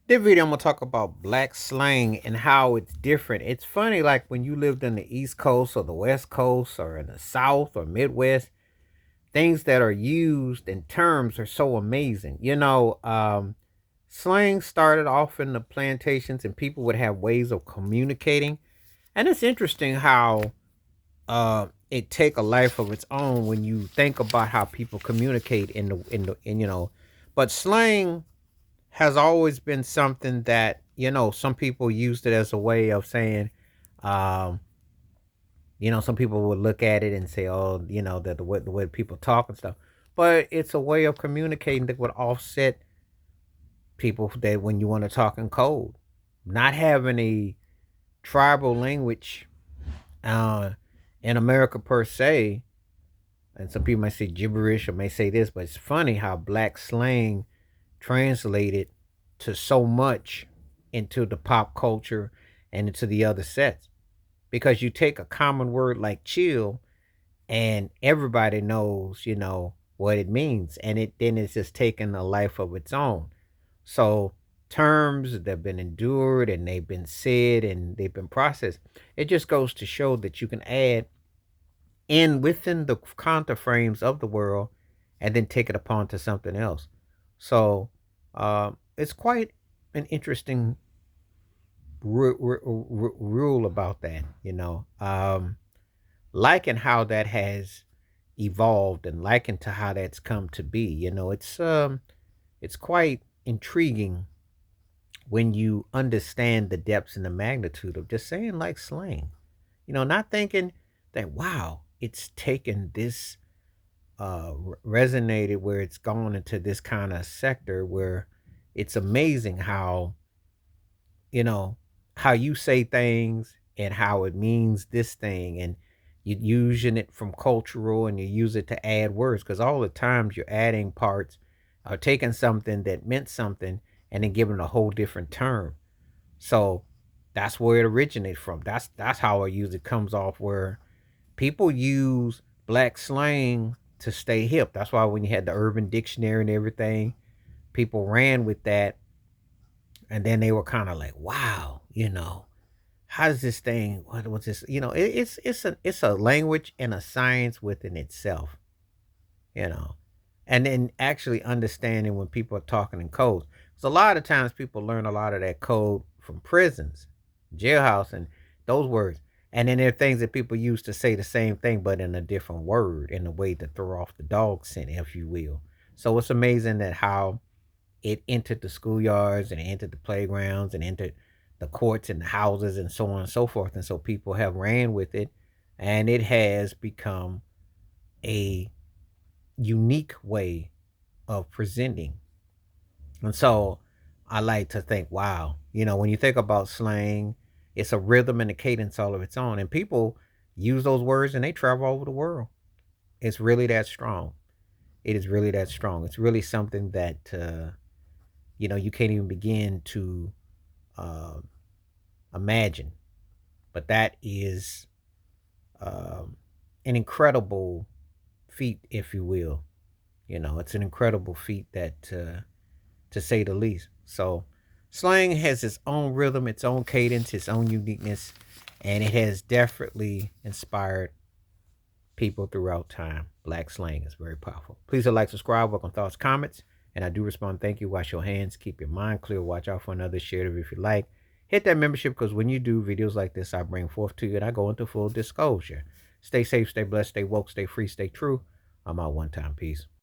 This video, I'm gonna talk about black slang and how it's different. It's funny, like when you lived in the East Coast or the West Coast or in the South or Midwest, things that are used in terms are so amazing. Slang started off in the plantations, and people would have ways of communicating. And it's interesting how it take a life of its own when you think about how people communicate but slang has always been something that some people used it as a way of saying, um, some people would look at it and say, oh, that the way people talk and stuff, but it's a way of communicating that would offset people that when you want to talk in code, not having a tribal language uh, in America per se. And some people might say gibberish or may say this, but it's funny how black slang translated to so much into the pop culture and into the other sets. Because you take a common word like chill and everybody knows, what it means. And it's just taken a life of its own. So terms that have been endured and they've been said and they've been processed. It just goes to show that you can add in within the counter frames of the world and then take it upon to something else. So it's quite an interesting rule about that, liking how that has evolved and liking to how that's come to be. It's quite intriguing when you understand the depths and the magnitude of just saying like slang. Not thinking that wow, it's taken this resonated where it's gone into this kind of sector where it's amazing you know how you say things and how it means this thing, and you're using it from cultural and you use it to add words because all the times you're adding parts or taking something that meant something and then giving it a whole different term. So that's where it originates from. That's how it usually comes off, where people use black slang to stay hip. That's why when you had the urban dictionary and everything, people ran with that, and then they were kind of like, wow, how does this thing, what's this, it's a language and a science within itself, you know and then actually understanding when people are talking in codes. So a lot of times people learn a lot of that code from prisons, jailhouse, and those words. And then there are things that people use to say the same thing, but in a different word, in a way to throw off the dog scent, if you will. So it's amazing that how it entered the schoolyards and entered the playgrounds and entered the courts and the houses and so on and so forth. And so people have ran with it, and it has become a unique way of presenting. And so I like to think, wow, when you think about slang, it's a rhythm and a cadence all of its own. And people use those words and they travel all over the world. It's really that strong. It is really that strong. It's really something that, you can't even begin to uh, imagine. But that is an incredible feat, if you will. It's an incredible feat that, to say the least. So, slang has its own rhythm, its own cadence, its own uniqueness, and it has definitely inspired people throughout time. Black slang is very powerful. Please like, subscribe, welcome thoughts, comments, and I do respond. Thank you. Wash your hands. Keep your mind clear. Watch out for another. Share it if you like. Hit that membership because when you do videos like this, I bring forth to you and I go into full disclosure. Stay safe, stay blessed, stay woke, stay free, stay true. I'm out one time. Peace.